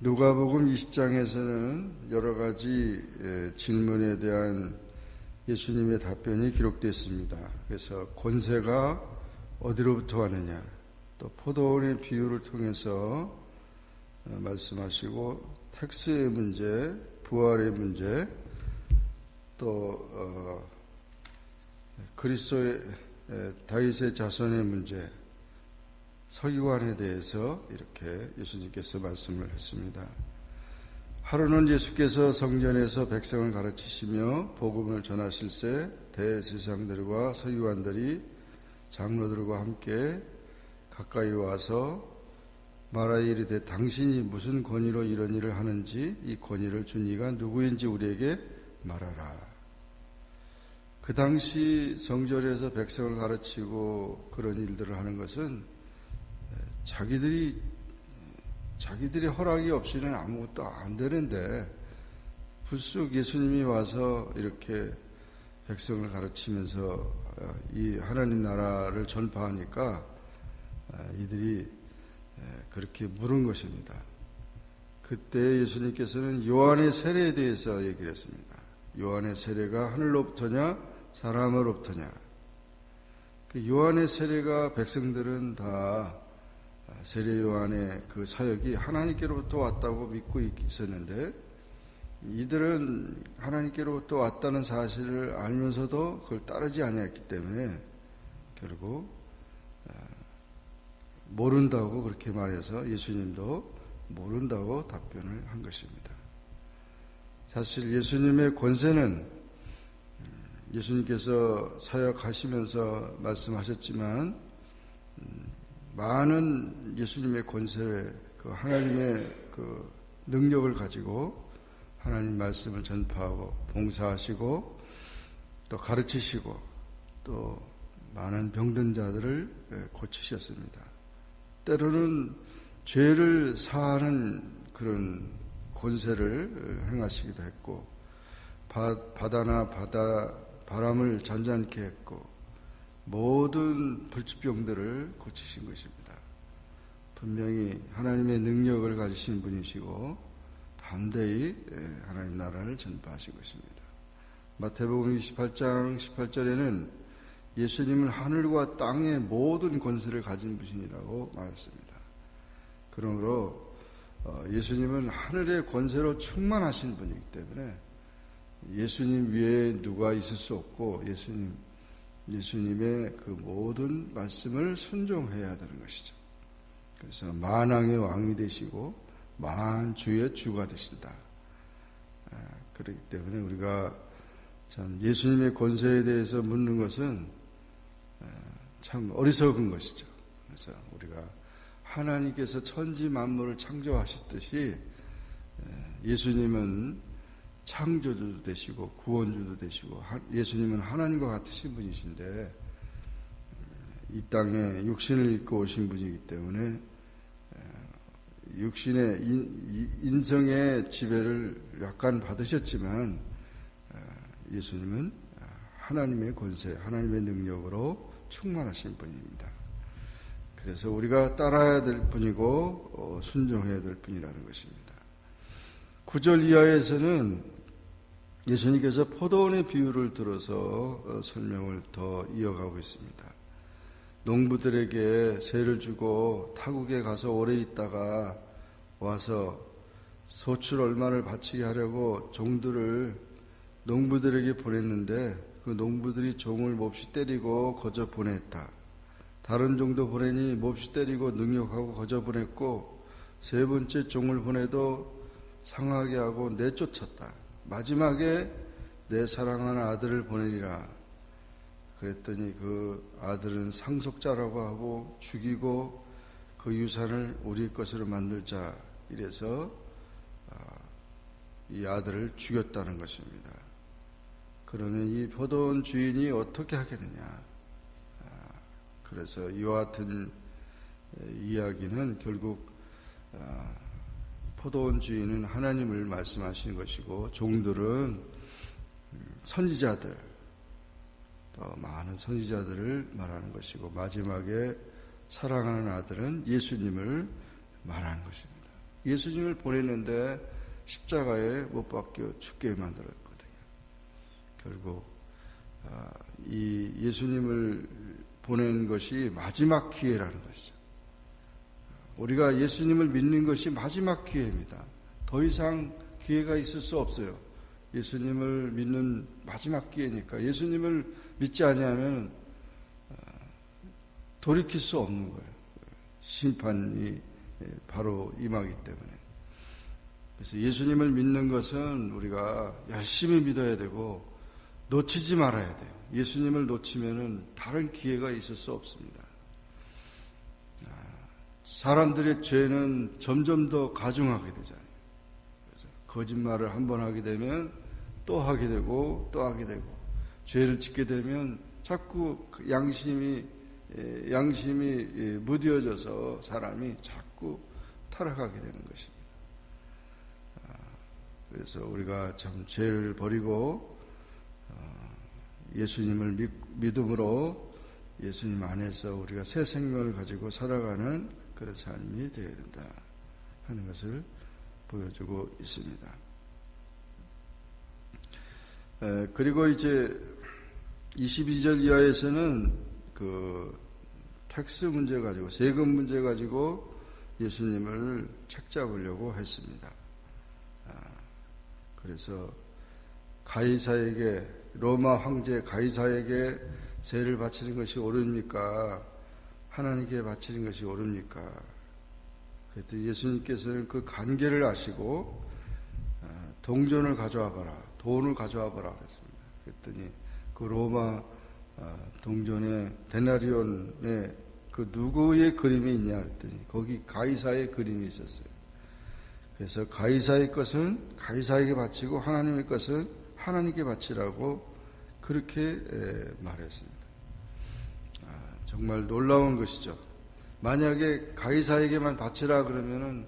누가복음 20장에서는 여러 가지 질문에 대한 예수님의 답변이 기록되어 있습니다. 그래서 권세가 어디로부터 왔느냐, 또 포도원의 비유를 통해서 말씀하시고, 텍스의 문제, 부활의 문제, 또 그리스도의 다윗의 자손의 문제, 서기관에 대해서 이렇게 예수님께서 말씀을 했습니다. 하루는 예수께서 성전에서 백성을 가르치시며 복음을 전하실 때 대제사장들과 서기관들이 장로들과 함께 가까이 와서 말하여 이르되 당신이 무슨 권위로 이런 일을 하는지 이 권위를 준 이가 누구인지 우리에게 말하라. 그 당시 성전에서 백성을 가르치고 그런 일들을 하는 것은 자기들이 허락이 없이는 아무것도 안 되는데, 불쑥 예수님이 와서 이렇게 백성을 가르치면서 이 하나님 나라를 전파하니까 이들이 그렇게 물은 것입니다. 그때 예수님께서는 요한의 세례에 대해서 얘기를 했습니다. 요한의 세례가 하늘로부터냐 사람으로부터냐. 그 요한의 세례가 백성들은 다 세례 요한의 그 사역이 하나님께로부터 왔다고 믿고 있었는데, 이들은 하나님께로부터 왔다는 사실을 알면서도 그걸 따르지 아니했기 때문에 결국 모른다고 그렇게 말해서 예수님도 모른다고 답변을 한 것입니다. 사실 예수님의 권세는 예수님께서 사역하시면서 말씀하셨지만, 많은 예수님의 권세를, 그 하나님의 그 능력을 가지고 하나님 말씀을 전파하고 봉사하시고 또 가르치시고 또 많은 병든 자들을 고치셨습니다. 때로는 죄를 사하는 그런 권세를 행하시기도 했고, 바다나 바람을 잔잔케 했고, 모든 불치병들을 고치신 것입니다. 분명히 하나님의 능력을 가지신 분이시고 담대히 하나님 나라를 전파하신 것입니다. 마태복음 28장 18절에는 예수님은 하늘과 땅의 모든 권세를 가진 분이라고 말했습니다. 그러므로 예수님은 하늘의 권세로 충만하신 분이기 때문에 예수님 위에 누가 있을 수 없고, 예수님의 그 모든 말씀을 순종해야 되는 것이죠. 그래서 만왕의 왕이 되시고 만주의 주가 되신다. 그렇기 때문에 우리가 참 예수님의 권세에 대해서 묻는 것은 참 어리석은 것이죠. 그래서 우리가 하나님께서 천지 만물을 창조하셨듯이 예수님은 창조주도 되시고 구원주도 되시고, 예수님은 하나님과 같으신 분이신데 이 땅에 육신을 입고 오신 분이기 때문에 육신의 인성의 지배를 약간 받으셨지만, 예수님은 하나님의 권세, 하나님의 능력으로 충만하신 분입니다. 그래서 우리가 따라야 될 분이고 순종해야 될 분이라는 것입니다. 9절 이하에서는 예수님께서 포도원의 비유를 들어서 설명을 더 이어가고 있습니다. 농부들에게 세를 주고 타국에 가서 오래 있다가 와서 소출 얼마를 바치게 하려고 종들을 농부들에게 보냈는데, 그 농부들이 종을 몹시 때리고 거저 보냈다. 다른 종도 보내니 몹시 때리고 능욕하고 거저 보냈고, 세 번째 종을 보내도 상하게 하고 내쫓았다. 마지막에 내 사랑하는 아들을 보내리라. 그랬더니 그 아들은 상속자라고 하고 죽이고 그 유산을 우리 것으로 만들자. 이래서 이 아들을 죽였다는 것입니다. 그러면 이 포도원 주인이 어떻게 하겠느냐. 그래서 이와 같은 이야기는 결국 포도원 주인은 하나님을 말씀하시는 것이고 종들은 선지자들, 또 많은 선지자들을 말하는 것이고 마지막에 사랑하는 아들은 예수님을 말하는 것입니다. 예수님을 보냈는데 십자가에 못 박혀 죽게 만들었거든요. 결국 이 예수님을 보낸 것이 마지막 기회라는 것이죠. 우리가 예수님을 믿는 것이 마지막 기회입니다. 더 이상 기회가 있을 수 없어요. 예수님을 믿는 마지막 기회니까. 예수님을 믿지 아니하면 돌이킬 수 없는 거예요. 심판이 바로 임하기 때문에. 그래서 예수님을 믿는 것은 우리가 열심히 믿어야 되고 놓치지 말아야 돼요. 예수님을 놓치면은 다른 기회가 있을 수 없습니다. 사람들의 죄는 점점 더 가중하게 되잖아요. 그래서 거짓말을 한 번 하게 되면 또 하게 되고 또 하게 되고 죄를 짓게 되면 자꾸 양심이 무뎌져서 사람이 자꾸 타락하게 되는 것입니다. 그래서 우리가 참 죄를 버리고 예수님을 믿음으로 예수님 안에서 우리가 새 생명을 가지고 살아가는 그런 삶이 되어야 된다 하는 것을 보여주고 있습니다. 그리고 이제 22절 이하에서는 그 텍스 문제 가지고 세금 문제 가지고 예수님을 책잡으려고 했습니다. 그래서 가이사에게 로마 황제 가이사에게 세를 바치는 것이 옳습니까? 하나님께 바치는 것이 옳습니까? 그랬더니 예수님께서는 그 관계를 아시고 동전을 가져와 봐라, 돈을 가져와 봐라 그랬습니다. 그랬더니 그 로마 동전에 데나리온에 그 누구의 그림이 있냐 그랬더니 거기 가이사의 그림이 있었어요. 그래서 가이사의 것은 가이사에게 바치고 하나님의 것은 하나님께 바치라고 그렇게 말했습니다. 정말 놀라운 것이죠. 만약에 가이사에게만 바치라 그러면은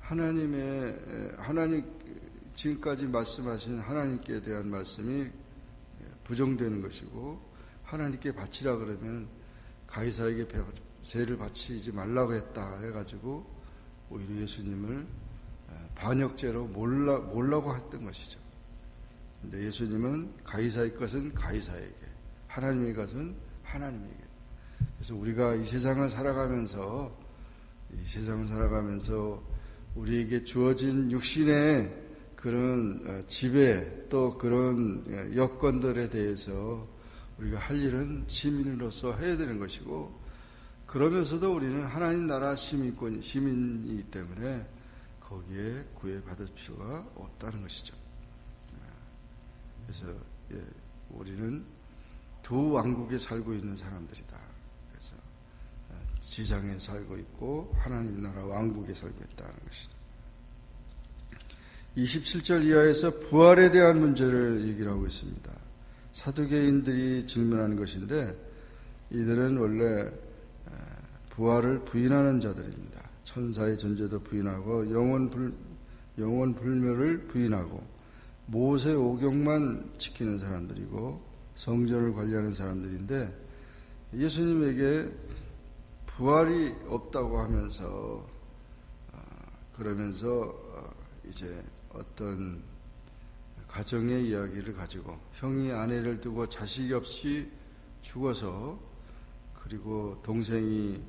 하나님 지금까지 말씀하신 하나님께 대한 말씀이 부정되는 것이고 하나님께 바치라 그러면 가이사에게 세를 바치지 말라고 했다 해가지고 오히려 예수님을 반역죄로 몰라고 했던 것이죠. 근데 예수님은 가이사의 것은 가이사에게, 하나님의 것은 하나님에게. 그래서 우리가 이 세상을 살아가면서 우리에게 주어진 육신의 그런 지배 또 그런 여건들에 대해서 우리가 할 일은 시민으로서 해야 되는 것이고, 그러면서도 우리는 하나님 나라 시민이기 때문에 거기에 구애받을 필요가 없다는 것이죠. 그래서 우리는 두 왕국에 살고 있는 사람들이다. 그래서 지상에 살고 있고 하나님 나라 왕국에 살고 있다는 것이죠. 27절 이하에서 부활에 대한 문제를 얘기를 하고 있습니다. 사두개인들이 질문하는 것인데 이들은 원래 부활을 부인하는 자들입니다. 천사의 존재도 부인하고 영원 불멸을 부인하고 모세 오경만 지키는 사람들이고 성전을 관리하는 사람들인데 예수님에게 부활이 없다고 하면서 그러면서 이제 어떤 가정의 이야기를 가지고 형이 아내를 두고 자식이 없이 죽어서 그리고 동생이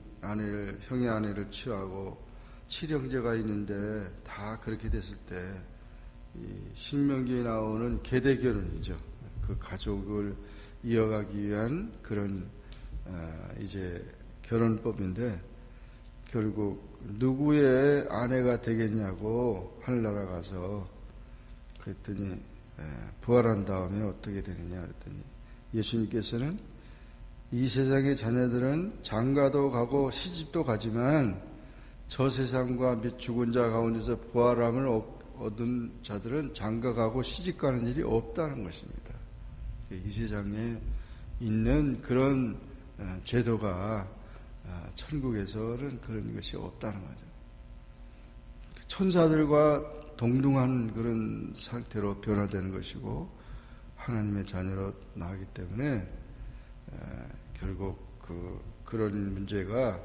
형의 아내를 취하고 칠형제가 있는데 다 그렇게 됐을 때 이 신명기에 나오는 계대결혼이죠. 그 가족을 이어가기 위한 그런 이제 결혼법인데 결국 누구의 아내가 되겠냐고 하늘나라 가서 그랬더니 부활한 다음에 어떻게 되느냐 그랬더니 예수님께서는 이 세상의 자녀들은 장가도 가고 시집도 가지만 저 세상과 및 죽은 자 가운데서 부활함을 얻은 자들은 장가 가고 시집 가는 일이 없다는 것입니다. 이 세상에 있는 그런 제도가 천국에서는 그런 것이 없다는 거죠. 천사들과 동등한 그런 상태로 변화되는 것이고 하나님의 자녀로 나가기 때문에 결국 그런 문제가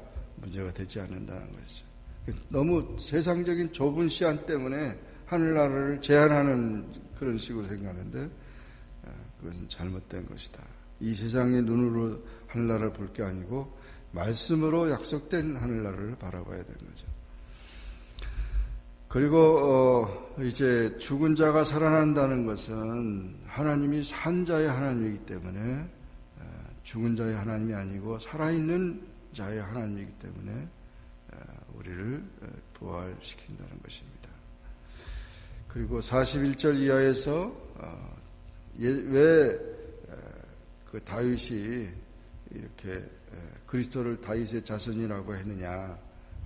되지 않는다는 것이죠. 너무 세상적인 좁은 시안 때문에 하늘나라를 제한하는 그런 식으로 생각하는데 그것은 잘못된 것이다. 이 세상의 눈으로 하늘나라를 볼 게 아니고 말씀으로 약속된 하늘나라를 바라봐야 되는 거죠. 그리고 이제 죽은 자가 살아난다는 것은 하나님이 산 자의 하나님이기 때문에 죽은 자의 하나님이 아니고 살아있는 자의 하나님이기 때문에 우리를 부활시킨다는 것입니다. 그리고 41절 이하에서 왜 그 다윗이 이렇게 그리스도를 다윗의 자손이라고 했느냐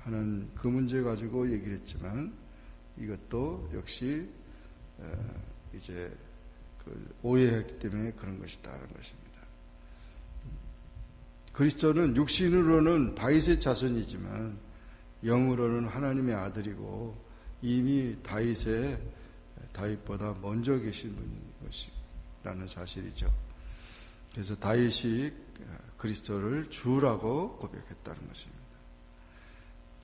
하는 그 문제 가지고 얘기를 했지만 이것도 역시 이제 오해했기 때문에 그런 것이다라는 것입니다. 그리스도는 육신으로는 다윗의 자손이지만 영으로는 하나님의 아들이고 이미 다윗보다 먼저 계신 분인 것이라는 사실이죠. 그래서 다윗이 그리스도를 주라고 고백했다는 것입니다.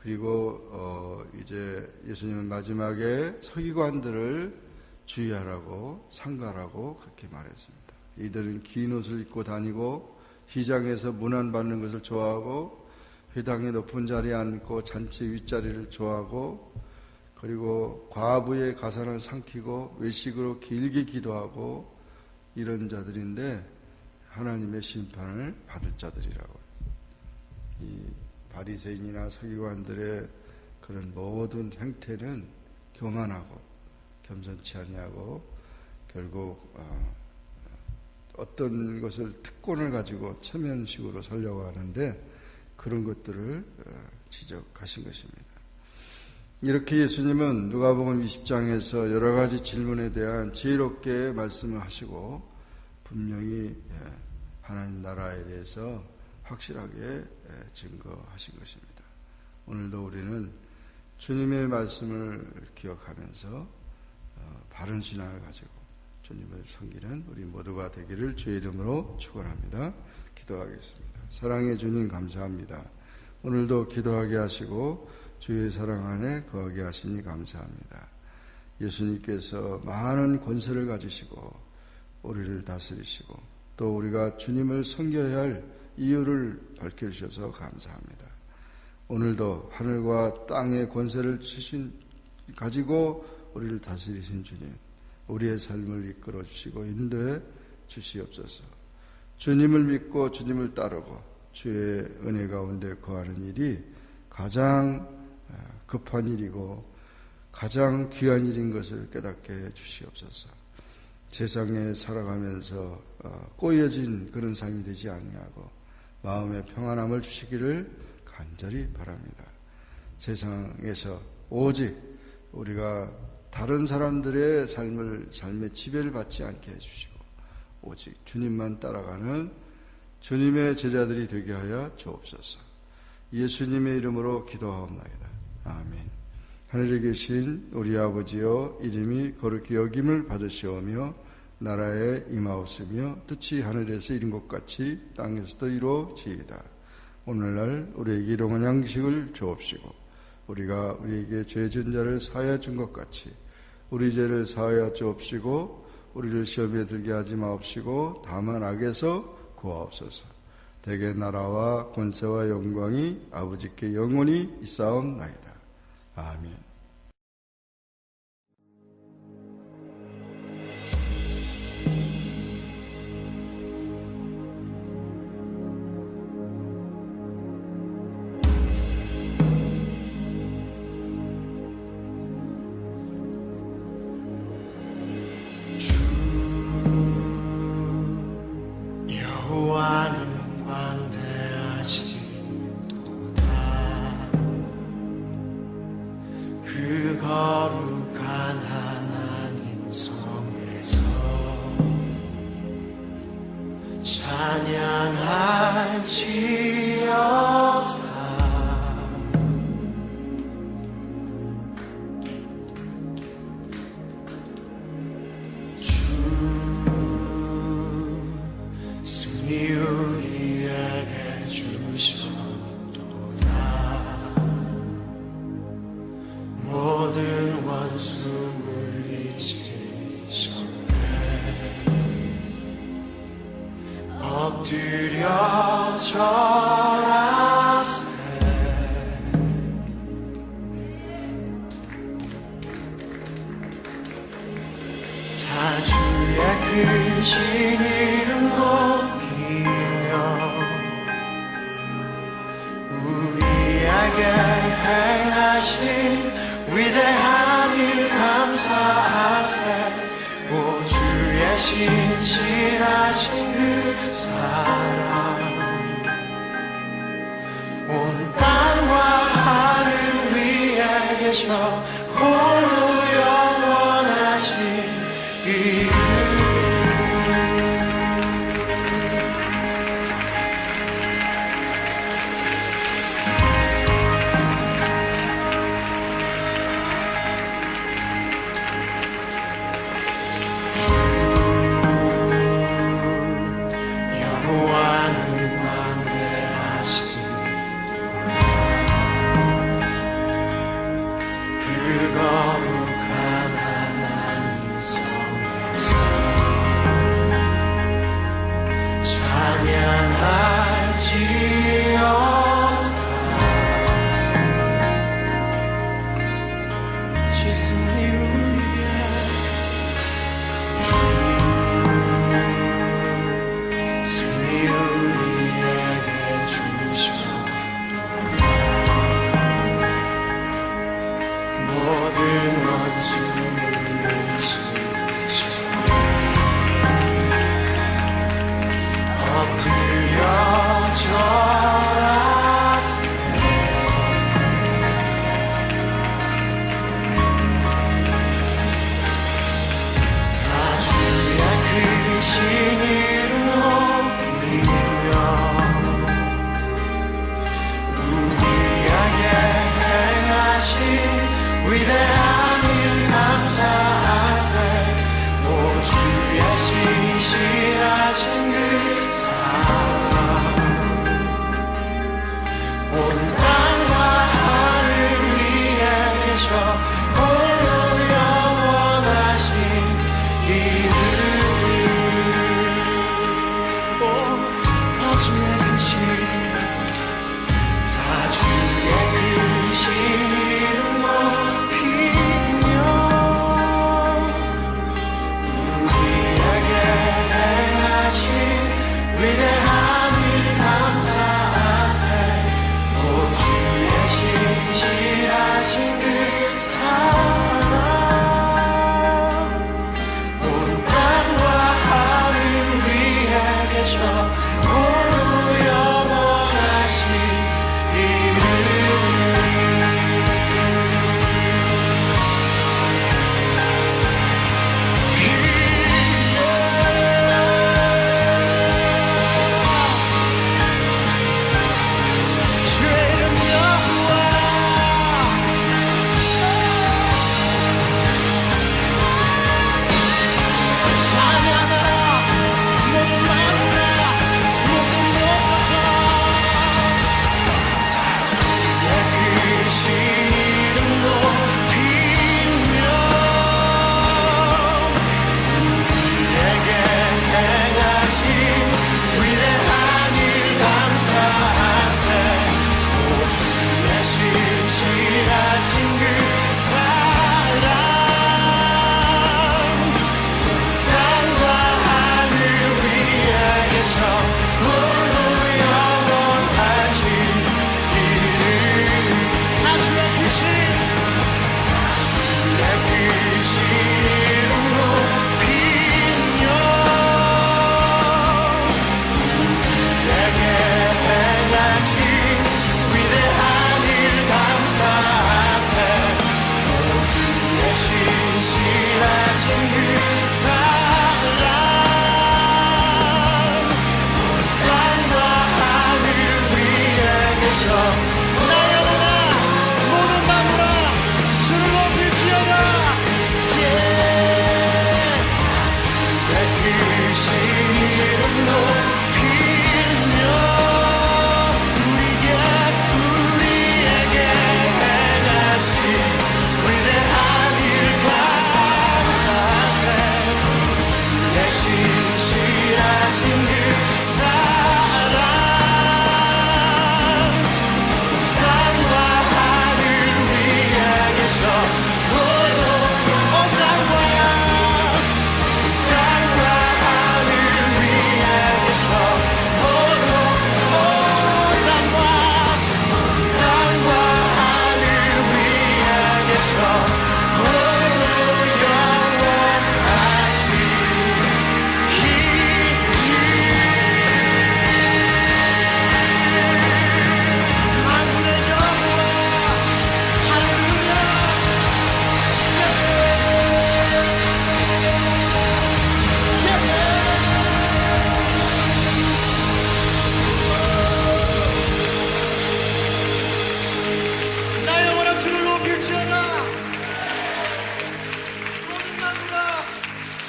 그리고 이제 예수님은 마지막에 서기관들을 주의하라고 상가라고 그렇게 말했습니다. 이들은 긴 옷을 입고 다니고 시장에서 문안받는 것을 좋아하고 회당의 높은 자리에 앉고 잔치 윗자리를 좋아하고 그리고 과부의 가산을 삼키고 외식으로 길게 기도하고 이런 자들인데 하나님의 심판을 받을 자들이라고. 이 바리새인이나 서기관들의 그런 모든 행태는 교만하고 겸손치 아니하고 결국 어떤 것을 특권을 가지고 체면식으로 살려고 하는데 그런 것들을 지적하신 것입니다. 이렇게 예수님은 누가복음 20장에서 여러 가지 질문에 대한 지혜롭게 말씀을 하시고 분명히 하나님 나라에 대해서 확실하게 증거하신 것입니다. 오늘도 우리는 주님의 말씀을 기억하면서 바른 신앙을 가지고 주님을 섬기는 우리 모두가 되기를 주의 이름으로 축원합니다. 기도하겠습니다. 사랑의 주님 감사합니다. 오늘도 기도하게 하시고 주의 사랑 안에 거하게 하시니 감사합니다. 예수님께서 많은 권세를 가지시고 우리를 다스리시고 또 우리가 주님을 섬겨야 할 이유를 밝혀주셔서 감사합니다. 오늘도 하늘과 땅의 권세를 가지고 우리를 다스리신 주님, 우리의 삶을 이끌어 주시고 인도해 주시옵소서. 주님을 믿고 주님을 따르고 주의 은혜 가운데 거하는 일이 가장 급한 일이고 가장 귀한 일인 것을 깨닫게 해 주시옵소서. 세상에 살아가면서 꼬여진 그런 삶이 되지 아니하고 마음의 평안함을 주시기를 간절히 바랍니다. 세상에서 오직 우리가 다른 사람들의 삶의 지배를 받지 않게 해주시고 오직 주님만 따라가는 주님의 제자들이 되게 하여 주옵소서. 예수님의 이름으로 기도하옵나이다. 아멘. 하늘에 계신 우리 아버지여, 이름이 거룩히 여김을 받으시오며 나라에 임하옵으며 뜻이 하늘에서 이룬 것 같이 땅에서도 이루어지이다. 오늘날 우리에게 일용할 양식을 주옵시고 우리가 우리에게 죄 지은 자를 사하여 준 것 같이 우리 죄를 사하여 주옵시고 우리를 시험에 들게 하지 마옵시고 다만 악에서 구하옵소서. 대개 나라와 권세와 영광이 아버지께 영원히 있사옵나이다. 아멘. 여호와는 광대하시도다. 그 거룩한 하나님 성에서 찬양할지어다. 모든 원수 물리치셨네. 엎드려 절하세. 다 주의 크신 이름 높이며 우리에게 행하신 위대한 일 감사하세. 오 주의 신실하신 그 사랑 온 땅과 하늘 위에 계셔 홀로 영원하신 이름. 다 주의 크신 이름 높이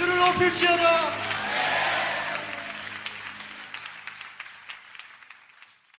주를 높일지어다.